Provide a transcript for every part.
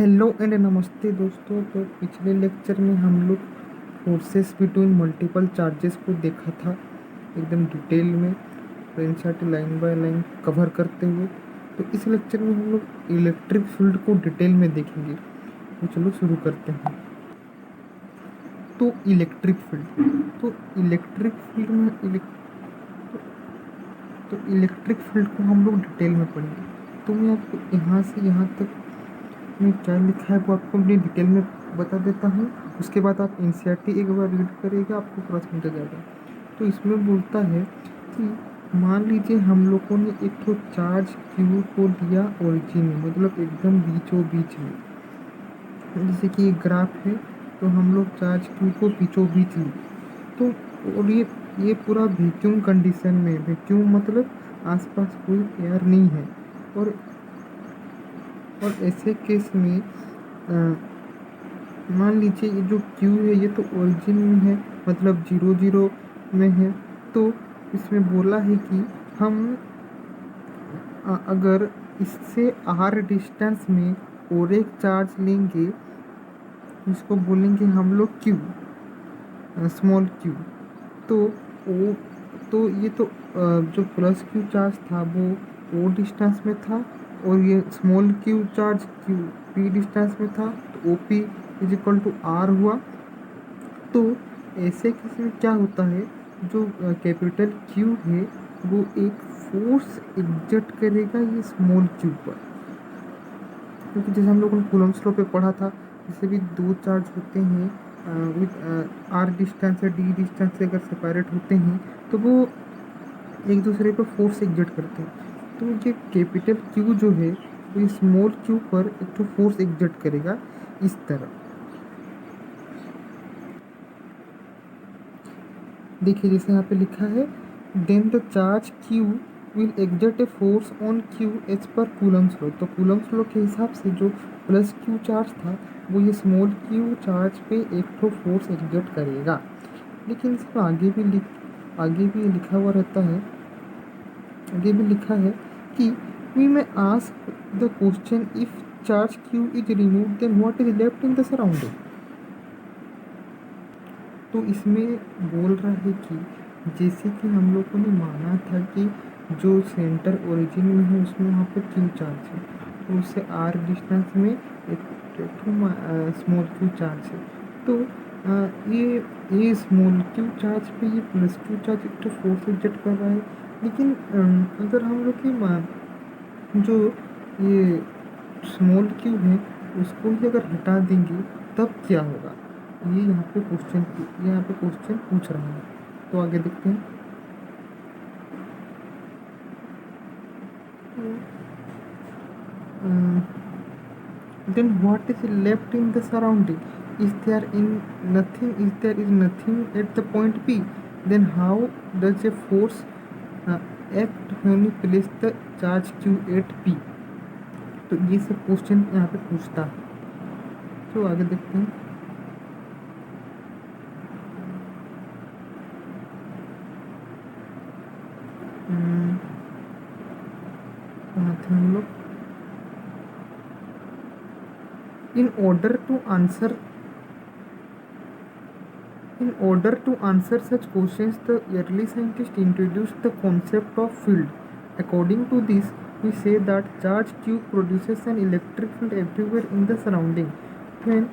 Hello and नमस्ते दोस्तों। तो पिछले लेक्चर में हम लोग फोर्सेस बिटवीन मल्टीपल चार्जेस को देखा था एकदम डिटेल में, NCERT line by line cover करते हुए। तो इस लेक्चर में हम लोग इलेक्ट्रिक फील्ड को डिटेल में देखेंगे। तो चलो शुरू करते हैं। तो इलेक्ट्रिक फील्ड में इलेक्ट्रिक फील्ड को हम लोग डिटेल में पढ़ेंगे। तो मैं आपको यहाँ से यहाँ तक में क्या लिखा है वो आपको अपनी डिटेल में बता देता हूँ। उसके बाद आप एनसीईआरटी एक बार रीड करिएगा, आपको पूरा समझ आ जाएगा। तो इसमें बोलता है कि मान लीजिए हम लोगों ने एक तो चार्ज क्यू को लिया ओरिजिन में, मतलब एकदम बीचों बीच में। जैसे कि एक ग्राफ है, तो हम लोग चार्ज क्यू को बीचों बीच लिए। तो और ये पूरा वैक्यूम कंडीशन में, वैक्यूम मतलब आसपास कोई एयर नहीं है। और ऐसे केस में मान लीजिए ये जो Q है ये तो ओरिजिन में है, मतलब 0 0 में है। तो इसमें बोला है कि हम अगर इससे R डिस्टेंस में और एक चार्ज लेंगे, इसको बोलेंगे हम लोग Q, स्मॉल Q। तो वो तो ये तो जो प्लस Q चार्ज था वो डिस्टेंस में था, और ये small Q charge Q P distance में था। तो OP is equal to R हुआ। तो ऐसे केस में क्या होता है, जो कैपिटल Q है वो एक फोर्स एग्जर्ट करेगा ये स्मॉल Q पर। क्योंकि जैसे हम लोगों ने कूलम्ब्स लॉ पे पढ़ा था, जैसे भी दो चार्ज होते हैं विद R डिस्टेंस या D डिस्टेंस से अगर सेपरेट होते हैं तो वो एक दूसरे पर फोर्स एग्जर्ट करते हैं। तो ये कैपिटल Q जो है वो स्मॉल Q पर एक तो फोर्स एग्जर्ट करेगा इस तरह। देखिए जैसे यहाँ पे लिखा है, then the charge Q will exert a force on Q as per Coulomb's law. तो कूलम्ब्स लॉ के हिसाब से जो प्लस Q चार्ज था वो ये स्मॉल Q चार्ज पे एक तो फोर्स एग्जर्ट करेगा। लेकिन इसमें आगे भी लिखा हुआ रहता है, आगे भी लिखा है कि we may ask the question if charge Q is remove then what is left in the surrounding. तो इसमें बोल रहा है कि जैसे कि हम लोगों ने माना था कि जो सेंटर ओरिजिन में है उसमें वहाँ पर Q चार्ज है, तो उससे R डिस्टेंस में एक स्मॉल Q चार्ज है। तो ये स्मॉल Q चार्ज पे ये प्लस Q चार्ज एक तो फोर्स एग्जर्ट कर रहा है। लेकिन अगर हम लोग की जो ये स्मॉल Q है उसको ही अगर हटा देंगे तब क्या होगा, ये यहाँ पे क्वेश्चन पूछ रहा है। तो आगे देखते हैं। Then what is left in the surrounding, is there is nothing at the point P, then how does a force act when you place the charge Q at P। तो ये सब क्वेश्चन यहाँ पे पूछता है। तो आगे देखते हैं। कहाँ थे हम लोग? In order to answer such questions, the early scientists introduced the concept of field. According to this, we say that charge Q produces an electric field everywhere in the surrounding. When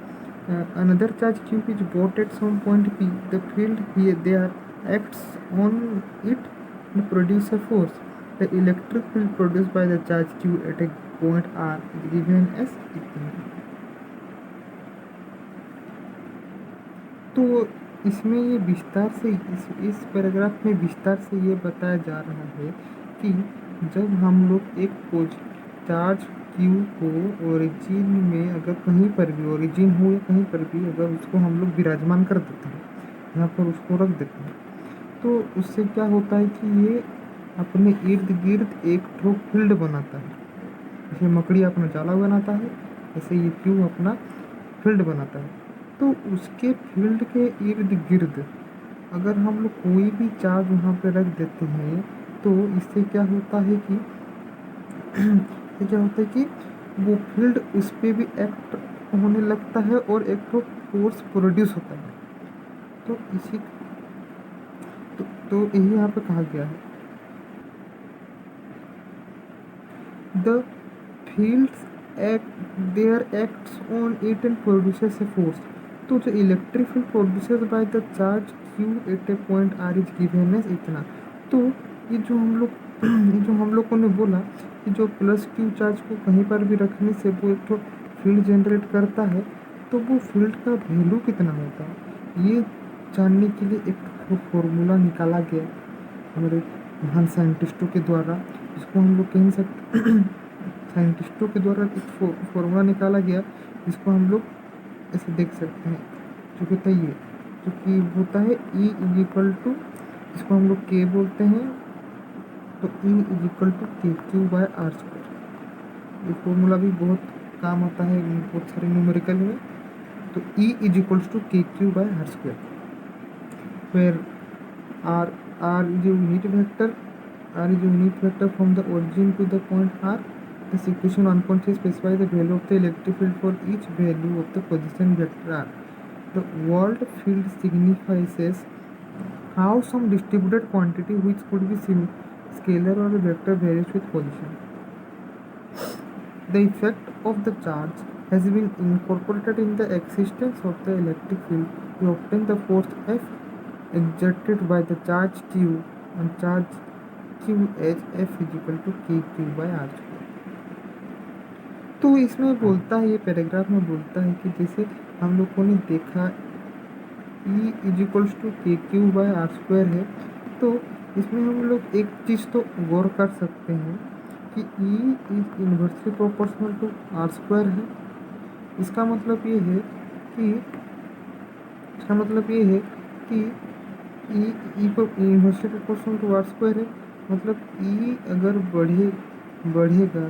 another charge Q is brought at some point P, the field there acts on it and produces a force. The electric field produced by the charge Q at a point R is given as इतना। तो इसमें ये विस्तार से इस paragraph में विस्तार से ये बताया जा रहा है कि जब हम लोग एक चार्ज Q को ओरिजिन में अगर कहीं पर भी, ओरिजिन हो या कहीं पर भी, अगर उसको हम लोग विराजमान कर देते हैं, यहाँ पर उसको रख देते हैं, तो उससे क्या होता है कि ये अपने इर्द गिर्द एक ठो फील्ड बनाता है। जैसे मकड़ी अपना जाला बनाता है, ऐसे ये Q अपना फील्ड बनाता है। तो उसके फील्ड के इर्द गिर्द अगर हम लोग कोई भी चार्ज वहाँ पे रख देते हैं, तो इससे क्या होता है कि वो फील्ड उस पर भी एक्ट होने लगता है और एक तो फोर्स प्रोड्यूस होता है। तो इसी तो यही यहाँ पे कहा गया है, the fields act there acts on it and produces a force. तो जो electric field produces by the charge Q at a point R is given as इतना। तो ये जो हम लोग ये जो हम लोगों ने बोला कि जो प्लस क्यू चार्ज को कहीं पर भी रखने से वो एक तो फील्ड जनरेट करता है, तो वो फील्ड का वैल्यू कितना होता है ये जानने के लिए एक फॉर्मूला निकाला गया हमारे महान साइंटिस्टों के द्वारा, जिसको हम लोग कह सकते साइंटिस्टों के द्वारा एक फॉर्मूला निकाला गया, जिसको हम लोग ऐसे देख सकते हैं, जो कहता है ये जो कि होता है E इज इक्वल टू, इसको हम लोग K बोलते हैं, तो E is equal to K Q by R square. ये फॉर्मूला भी बहुत काम आता है बहुत सारे न्यूमेरिकल में। तो E is equals to K Q by R square, where R is a unit vector from the origin to the point R. This equation 1.6 specifies the value of the electric field for each value of the position vector R. The world field signifies how some distributed quantity which could be scalar or a vector varies with position. The effect of the charge has been incorporated in the existence of the electric field. We obtain the force F exerted by the charge Q on charge Q as F is equal to k q by r square। तो इसमें बोलता है, ये paragraph में बोलता है कि जैसे हम लोगों ने देखा E is equals to K Q by R square है, तो इसमें हम लोग एक चीज़ तो गौर कर सकते हैं कि E is inversely proportional to R square है। इसका मतलब ये है कि E inversely proportional to R square है, मतलब E अगर बढ़ेगा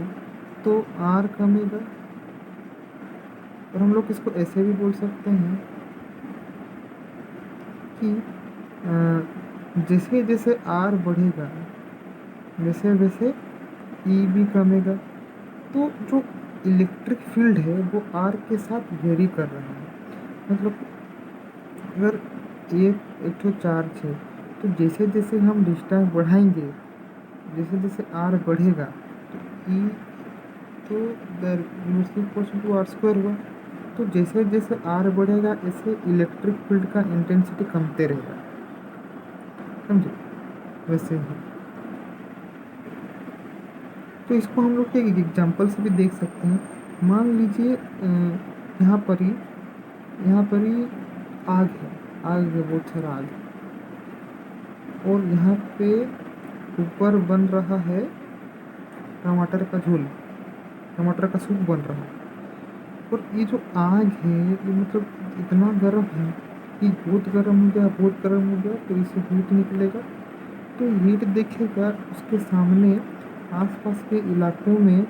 तो R कमेगा। और हम लोग इसको ऐसे भी बोल सकते हैं कि जैसे जैसे R बढ़ेगा वैसे वैसे E भी कमेगा। तो जो इलेक्ट्रिक फील्ड है वो R के साथ वेरी कर रहा है। मतलब अगर एक तो चार्ज है, तो जैसे जैसे हम डिस्टेंस बढ़ाएंगे, जैसे जैसे R बढ़ेगा तो E तो inversely proportional to R square हुआ। तो जैसे जैसे R बढ़ेगा ऐसे इलेक्ट्रिक फील्ड का इंटेंसिटी कमते रहेगा, समझे वैसे ही। तो इसको हम लोग एक एग्जांपल से भी देख सकते हैं। मान लीजिए यहाँ पर ही आग है, बहुत सारा आग है, और यहाँ पे ऊपर बन रहा है टमाटर का झोल, टमाटर का सूप बन रहा है। और ये जो आग है ये मतलब इतना गर्म है कि बहुत गर्म हो गया तो इससे हीट निकलेगा। तो हीट देखेगा उसके सामने आसपास के इलाकों में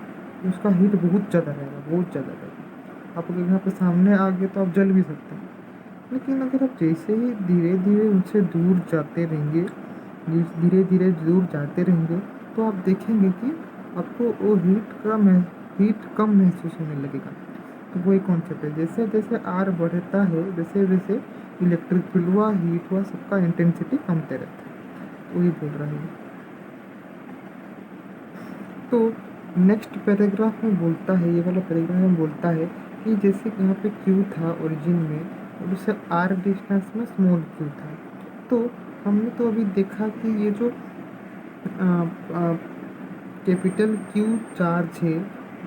उसका हीट बहुत ज़्यादा रहेगा। आप अगर यहाँ पे सामने आ गए तो आप जल भी सकते हैं। लेकिन अगर आप जैसे ही धीरे धीरे उनसे दूर जाते रहेंगे तो आप देखेंगे कि आपको वो हीट कम महसूस होने लगेगा। तो वही कॉन्सेप्ट है, जैसे जैसे R बढ़ता है वैसे वैसे इलेक्ट्रिक फील्ड हुआ, हीट हुआ, सबका इंटेंसिटी कमते रहता है। तो ये बोल रहा है। तो नेक्स्ट पैराग्राफ में बोलता है, ये वाला पैराग्राफ में बोलता है कि जैसे यहाँ पे Q था ओरिजिन में और उससे R डिस्टेंस में स्मॉल q था। तो हमने तो अभी देखा कि ये जो कैपिटल Q चार्ज है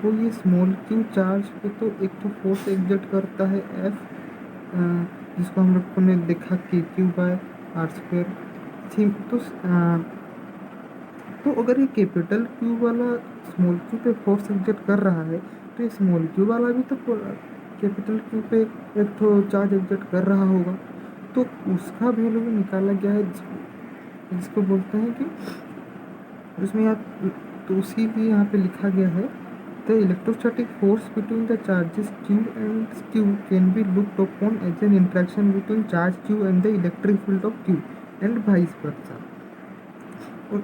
वो ये स्मॉल q चार्ज पे तो एक तो फोर्स एग्जर्ट करता है F, जिसको हम लोग ने देखा के क्यू बाय आर स्क्वायर। ठीक, तो अगर ये कैपिटल Q वाला स्मॉल q पे फोर्स एग्जर्ट कर रहा है तो ये स्मॉल q वाला भी तो कैपिटल Q पे एक तो चार्ज एग्जर्ट कर रहा होगा। तो उसका वैल्यू भी निकाला गया है, जिसको बोलते हैं कि उसमें तो उसी लिए यहाँ पे लिखा गया है, the electrostatic force between the charges Q and Q can be looked upon as an interaction between charge Q and the electric field of Q and vice versa. और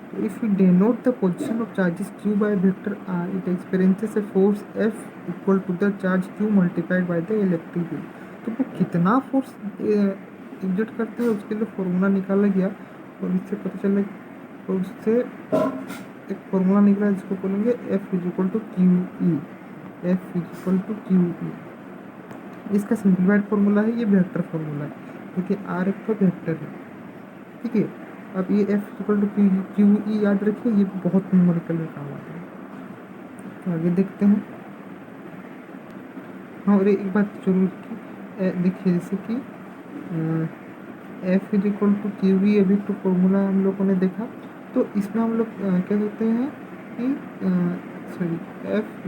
तो if you denote the position of charges q by vector r it experiences a force f equal to the charge q multiplied by the electric field. तो वो कितना force exert करते हैं उसके लिए formula निकाला गया और इससे पता चला और उससे एक फॉर्मूला निकला जिसको बोलेंगे F is equal to Q E. F is equal to Q E इसका सिंप्लीफाइड फॉर्मूला है, ये वेक्टर फॉर्मूला है क्योंकि R एक तो वेक्टर है। ठीक है, अब ये F equal to Q E याद रखिए, ये बहुत न्यूमेरिकल में काम आता है। तो आगे देखते हैं। हाँ, और एक बात जरूर देखिए, जैसे कि F is equal to Q E अभी तो फॉर्मूला हम लोगों ने देखा, तो इसमें हम लोग क्या कहते हैं कि sorry F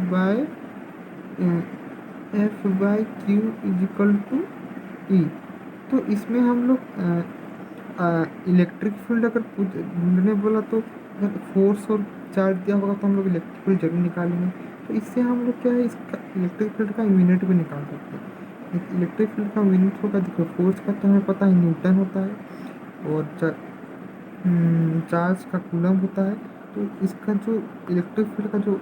by q is equal to E. तो इसमें हम लोग इलेक्ट्रिक फील्ड अगर ढूंढने बोला तो अगर फोर्स और चार्ज दिया होगा तो हम लोग इलेक्ट्रिक फील्ड जरूर निकालेंगे। तो इससे हम लोग क्या है, इसका इलेक्ट्रिक फील्ड का यूनिट भी निकाल सकते हैं। इलेक्ट्रिक फील्ड का यूनिट होगा, देखो फोर्स का तो हमें पता है न्यूटन होता है और चार्ज का कूलम होता है। तो इसका जो इलेक्ट्रिक फील्ड का जो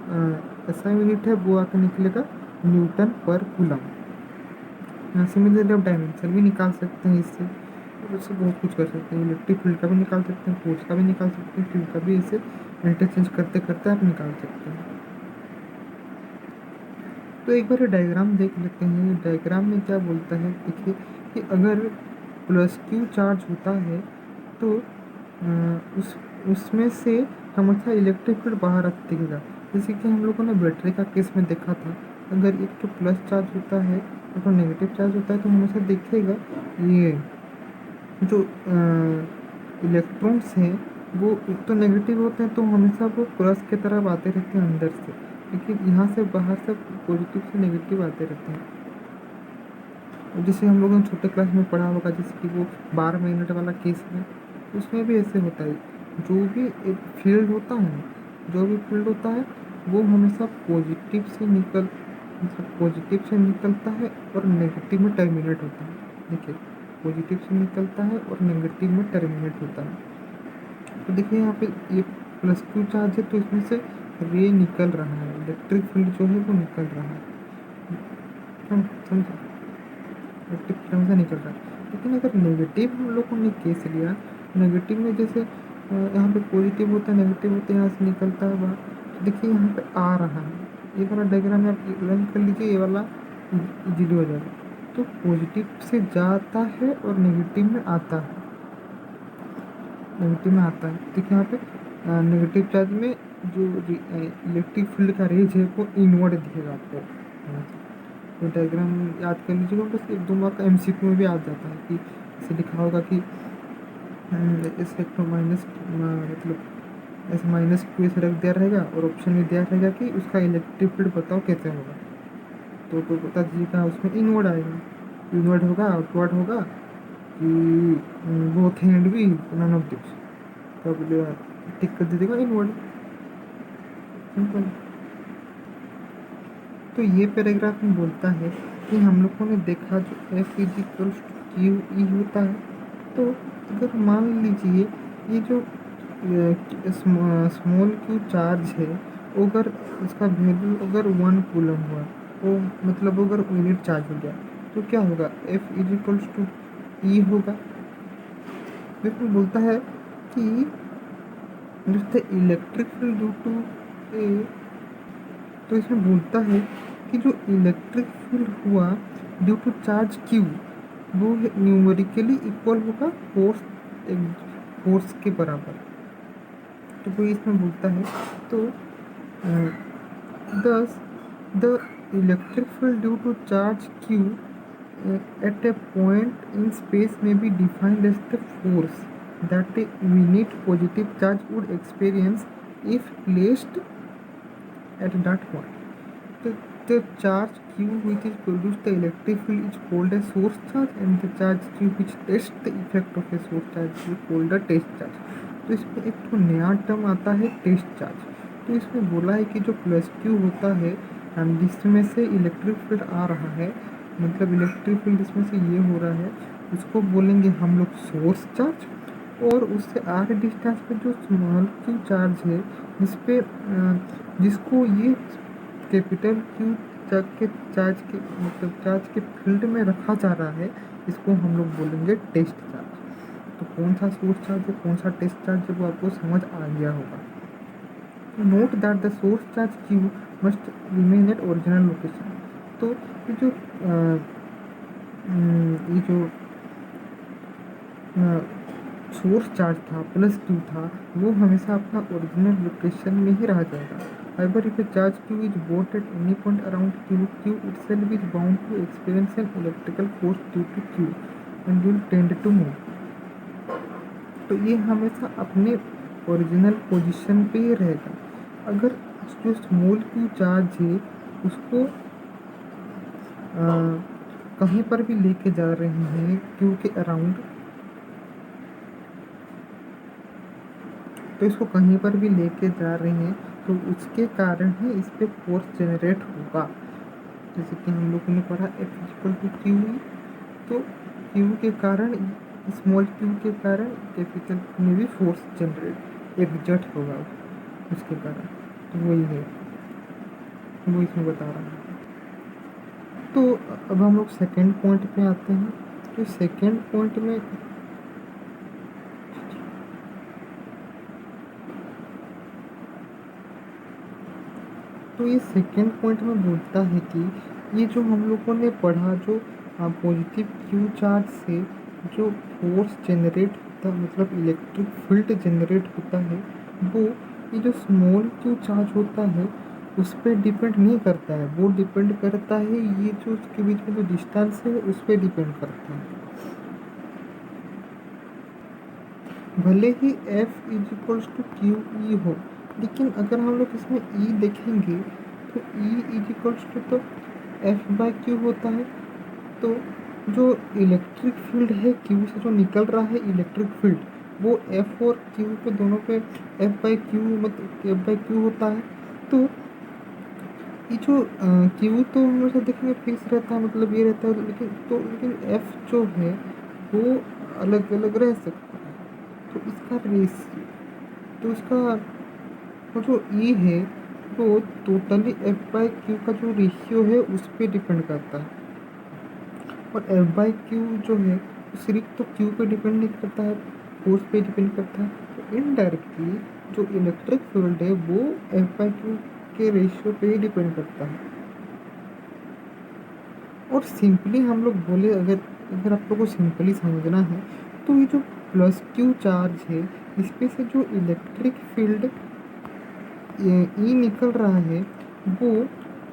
ऐसा यूनिट है वो आकर निकलेगा न्यूटन पर कूलम। सिमिलरली आप डायमेंशन भी निकाल सकते हैं इससे, और इससे बहुत कुछ कर सकते हैं। इलेक्ट्रिक फील्ड का भी निकाल सकते हैं, फोर्स का भी निकाल सकते हैं, फील्ड का भी, इसे इंटरचेंज करते करते आप निकाल सकते हैं। तो एक बार डायग्राम देख लेते हैं। डायग्राम में क्या बोलता है, देखिए कि अगर प्लस क्यू चार्ज होता है तो उसमें से हमेशा इलेक्ट्रिक फील्ड बाहर दिखेगा। जैसे कि हम लोगों ने बैटरी का केस में देखा था, अगर एक तो प्लस चार्ज होता है और तो नेगेटिव चार्ज होता है तो हमेशा देखिएगा ये जो इलेक्ट्रॉन्स हैं वो एक तो नेगेटिव होते हैं तो हमेशा वो प्लस की तरफ आते रहते हैं अंदर से, लेकिन यहाँ से बाहर से पॉजिटिव से नेगेटिव आते रहते हैं। जैसे हम लोगों ने छोटे क्लास में पढ़ा होगा, जैसे कि वो 12 मिनट वाला केस है, उसमें भी ऐसे होता है। जो भी एक फील्ड होता है, जो भी फील्ड होता है वो हमेशा पॉजिटिव से निकलता है और नेगेटिव में टर्मिनेट होता है। देखिए, पॉजिटिव से निकलता है और नेगेटिव में टर्मिनेट होता है। तो देखिए यहाँ पे ये प्लस क्यू चार्ज है तो इसमें से रे निकल रहा है, इलेक्ट्रिक फील्ड जो है वो निकल रहा है, समझा, इलेक्ट्रिक फील्ड हमेशा निकल रहा है। लेकिन अगर नेगेटिव हम लोगों ने केस लिया, नेगेटिव में जैसे यहाँ पे पॉजिटिव होता है, नेगेटिव होता है, यहाँ से निकलता है बाहर, तो देखिए यहाँ पे आ रहा है। ये वाला डायग्राम में आप लर्न कर लीजिए, ये वाला इजीली हो जाएगा। तो पॉजिटिव से जाता है और नेगेटिव में आता है, नेगेटिव में आता है। देखिए यहाँ पे नेगेटिव चार्ज में जो इलेक्ट्रिक फील्ड का रेज है वो इनवर्ड दिखेगा आपको। तो डायग्राम याद कर लीजिएगा, बस एक दो मार्क एमसीक्यू में भी आ जाता है कि इसे लिखा होगा कि इसे माइनस मतलब ऐसे माइनस क्यू ऐसे रख दिया रहेगा और ऑप्शन में दिया रहेगा कि उसका इलेक्ट्रिक फील्ड बताओ कैसे होगा। तो बता दीजिएगा, उसमें इनवर्ड आएगा, इनवर्ड होगा, आउटवर्ड होगा कि बोथ हैंड भी नन ऑफ दिस, तो टिक कर दीजिएगा इनवर्ड, सिंपल। तो ये पैराग्राफ में बोलता है कि हम लोगों ने देखा जो F is equal to Q E होता है, तो अगर मान लीजिए ये जो स्मॉल क्यू चार्ज है, अगर इसका वैल्यू अगर 1 कूलम हुआ, तो मतलब अगर यूनिट चार्ज हो गया तो क्या होगा, F is equal to E होगा। फिर बोलता है कि जिससे electric field due to A, तो इसमें बोलता है कि जो इलेक्ट्रिक फील्ड हुआ ड्यू टू चार्ज क्यू वो न्यूमेरिकली इक्वल होगा फोर्स के बराबर। तो वो इसमें बोलता है, तो thus the electric field due to charge Q at a point in space में be defined as the force that a unit positive charge would experience if placed at that point. The charge q which is produced the electric field is called a source charge and the charge q which tests the effect of a source charge is called a test charge. तो इसमें एक तो नया term आता है test charge. तो इसमें बोला है कि जो प्लस क्यू होता है जिसमें से इलेक्ट्रिक फील्ड आ रहा है, मतलब इलेक्ट्रिक फील्ड इसमें से ये हो रहा है, उसको बोलेंगे हम लोग सोर्स चार्ज। और उससे आर डिस्टेंस पे जो स्मॉल क्यू चार्ज है जिसको ये कैपिटल क्यू चार्ज के मतलब चार्ज के फील्ड में रखा जा रहा है, इसको हम लोग बोलेंगे टेस्ट चार्ज। तो कौन सा सोर्स चार्ज है, कौन सा टेस्ट चार्ज है, वो आपको समझ आ गया होगा। Note that the source charge Q must remain at original location. तो ये जो सोर्स चार्ज था प्लस क्यू था, वो हमेशा अपना ओरिजिनल लोकेशन में ही रह जाएगा। However, if a charge q is brought at any point around q, q itself is bound to experience an electrical force due to q and will tend to move। तो ये हमेशा अपने original position पे ही रहेगा। अगर जो small Q charge है उसको कहीं पर भी लेके जा रहे हैं क्यू के अराउंड, तो इसको कहीं पर भी लेके जा रहे हैं तो उसके कारण ही इस पर फोर्स जनरेट होगा। जैसे कि हम लोगों ने पढ़ा F=QE, तो क्यू के कारण स्मॉल क्यू के कारण कैपिटल में भी फोर्स जनरेट एग्जर्ट होगा उसके कारण। तो वही है, वो इसमें बता रहा हूँ। तो अब हम लोग सेकेंड पॉइंट पे आते हैं। तो सेकेंड पॉइंट में ये सेकेंड पॉइंट में बोलता है कि ये जो हम लोगों ने पढ़ा, जो पॉजिटिव क्यू चार्ज से जो फोर्स जनरेट होता है मतलब इलेक्ट्रिक फील्ड जनरेट होता है, वो ये जो स्मॉल क्यू चार्ज होता है उस पर डिपेंड नहीं करता है। वो डिपेंड करता है ये जो उसके बीच में जो डिस्टेंस है उस पर डिपेंड करता है। भले ही F=QE हो, लेकिन अगर हम लोग इसमें E देखेंगे तो E तो F/Q होता है। तो जो इलेक्ट्रिक फील्ड है Q से जो निकल रहा है इलेक्ट्रिक फील्ड, वो F और Q पे दोनों पे F/Q मतलब F/Q होता है। तो ये जो Q तो हमेशा देखेंगे फिक्स रहता है, मतलब ये रहता है, लेकिन F जो है वो अलग अलग रह सकता है। तो इसका रेशियो, तो इसका वो जो E है वो टोटली F/Q का जो रेशियो है उस पर डिपेंड करता है। और F/Q जो है वो सिर्फ तो Q पे डिपेंड नहीं करता है, फोर्स पे डिपेंड करता है। तो इनडायरेक्टली जो इलेक्ट्रिक फील्ड है वो F/Q के रेशियो पे ही डिपेंड करता है। और सिंपली हम लोग बोले, अगर आप लोग को सिंपली समझना है, तो ये जो प्लस क्यू चार्ज है इस पे से जो इलेक्ट्रिक फील्ड ई निकल रहा है वो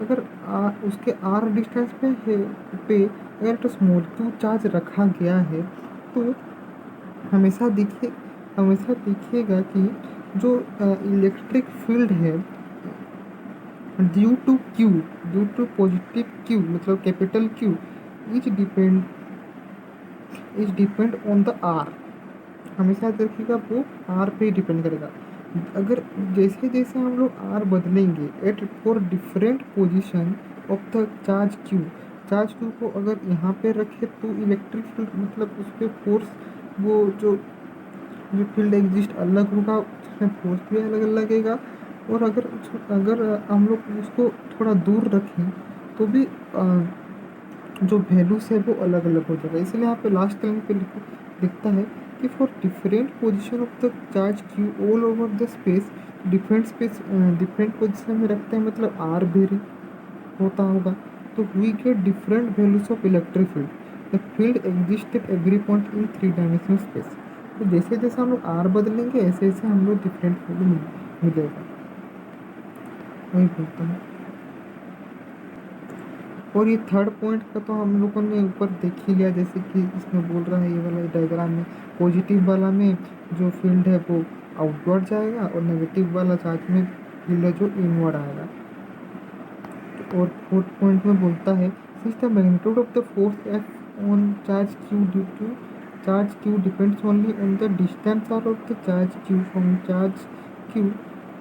अगर उसके आर डिस्टेंस पे अगर तो स्मॉल क्यू चार्ज रखा गया है तो हमेशा देखिएगा कि जो इलेक्ट्रिक फील्ड है ड्यू टू पॉजिटिव क्यू मतलब capital Q is depend on the R. हमेशा देखिएगा वो आर पे डिपेंड करेगा। अगर जैसे जैसे हम लोग आर बदलेंगे at for different position of the charge Q को अगर यहाँ पे रखे तो इलेक्ट्रिक फील्ड मतलब उस पर फोर्स, वो जो फील्ड एग्जिस्ट अलग होगा उसमें फोर्स भी अलग अलग लगेगा। और अगर हम लोग उसको थोड़ा दूर रखें तो भी जो वैल्यूज है वो अलग अलग हो जाएगा। इसलिए यहाँ पे लास्ट लाइन पे लिखता है कि for different position of the charge Q all over the space, different position में रखते हैं मतलब आर वेरी होता होगा, तो we get different values of electric field. The field exist at every point in 3 dimensional space. तो जैसे जैसे हम लोग आर बदलेंगे ऐसे ऐसे हम लोग डिफरेंट फील्ड मिलेगा, वही बोलता है। और ये थर्ड पॉइंट का तो हम लोगों ने ऊपर देख ही लिया, जैसे कि इसमें बोल रहा है ये वाला डायग्राम में पॉजिटिव वाला में जो फील्ड है वो आउटवर्ड जाएगा और नेगेटिव वाला चार्ज में फील्ड है जो इनवर्ड आएगा। और फोर्थ पॉइंट में बोलता है since the magnitude of the force F on charge Q depends only on the distance R of the charge Q from charge Q,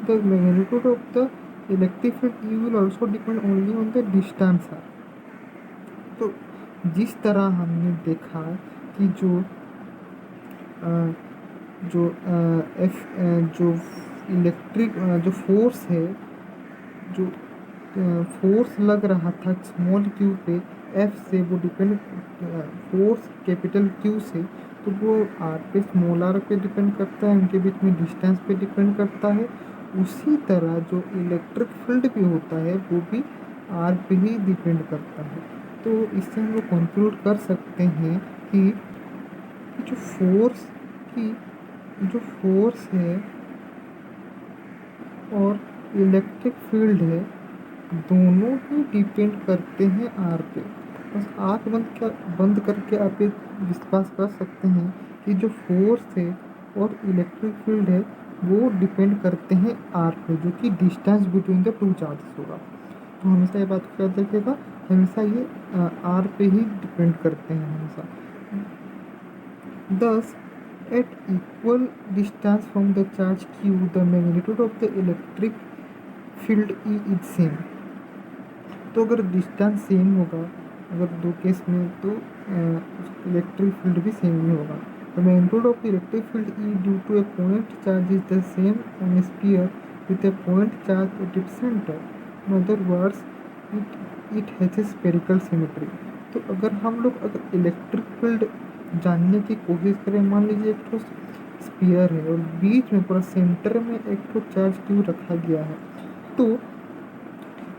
the magnitude of the electric field you will also depend only on the distance R. तो जिस तरह हमने देखा कि जो जो F जो electric जो फोर्स है, जो फोर्स लग रहा था स्मॉल क्यू पे एफ से, वो डिपेंड फोर्स कैपिटल क्यू से, तो वो आर पे स्मॉल आर पे डिपेंड करता है, उनके बीच में डिस्टेंस पे डिपेंड करता है। उसी तरह जो इलेक्ट्रिक फील्ड भी होता है वो भी आर पे ही डिपेंड करता है। तो इससे हम लोग कंक्लूड कर सकते हैं कि जो फोर्स की जो फोर्स है और इलेक्ट्रिक फील्ड है, दोनों ही डिपेंड करते हैं आर पे। बस आँख बंद करके आप एक विश्वास कर सकते हैं कि जो फोर्स है और इलेक्ट्रिक फील्ड है वो डिपेंड करते हैं आर पे, जो कि distance between the two charges होगा। तो हमेशा ये बात को याद रखिएगा, हमेशा ये आर पे ही डिपेंड करते हैं हमेशा। Thus, at equal distance from the charge q, the magnitude of the electric field E is same. तो अगर डिस्टेंस सेम होगा, अगर दो केस में, तो इलेक्ट्रिक फील्ड भी सेम ही होगा। The magnitude of electric field E due to a point charge is the same on a sphere with a point charge at its centre. In other words, it has a spherical symmetry. तो अगर electric field जानने की कोशिश करें, मान लीजिए एक तो स्फीयर है और बीच में पूरा सेंटर में एक तो चार्ज क्यू रखा गया है, तो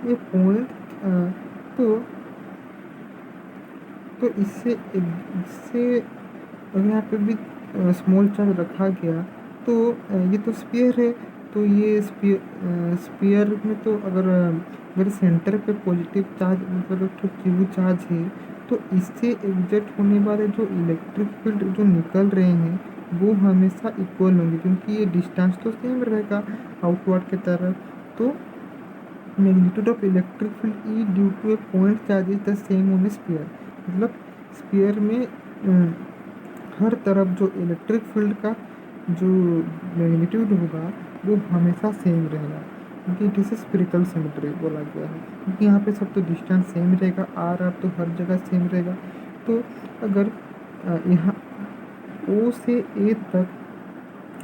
ये पॉइंट तो तो इससे अगर यहाँ पे भी स्मॉल चार्ज रखा गया, तो ये तो स्फीयर है, तो ये स्फीयर में तो अगर सेंटर पे पॉजिटिव चार्ज मतलब तो क्यू चार्ज है, तो इससे एग्जैक्ट होने वाले जो इलेक्ट्रिक फील्ड जो निकल रहे हैं वो हमेशा इक्वल होंगे, क्योंकि ये डिस्टेंस तो सेम रहेगा आउटवर्ड की तरफ। तो magnitude of electric field E due to a point charge is the same on sphere. मतलब स्फीयर में हर तरफ जो इलेक्ट्रिक फील्ड का जो मैग्नीट्यूड होगा वो हमेशा सेम रहेगा, क्योंकि इट इज स्फेरिकल सिमेट्री बोला गया है, क्योंकि यहाँ पे सब तो डिस्टेंस सेम रहेगा, आर तो हर जगह सेम रहेगा। तो अगर यहाँ ओ से ए तक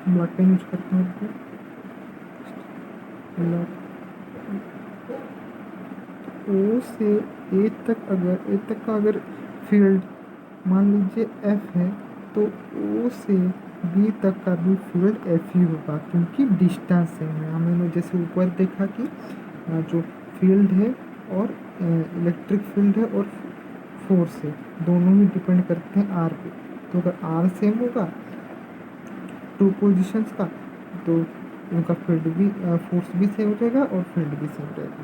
ब्लैक पेन यूज करते हैं, ओ से ए तक का अगर फील्ड मान लीजिए एफ है, तो ओ से बी तक का भी फील्ड एफ ही होगा, क्योंकि डिस्टेंस सेम है। हमने जैसे ऊपर देखा कि जो फील्ड है और इलेक्ट्रिक फील्ड है और फोर्स है, दोनों ही डिपेंड करते हैं आर पे। तो अगर आर सेम होगा टू पोजिशंस का, तो उनका फील्ड भी फोर्स भी सेम रहेगा और फील्ड भी सेम रहेगा।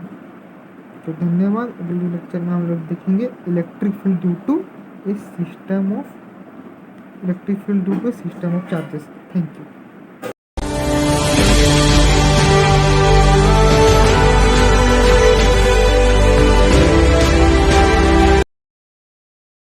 तो धन्यवाद। अगले लेक्चर में हम लोग देखेंगे electric field due to a system of charges. Thank you.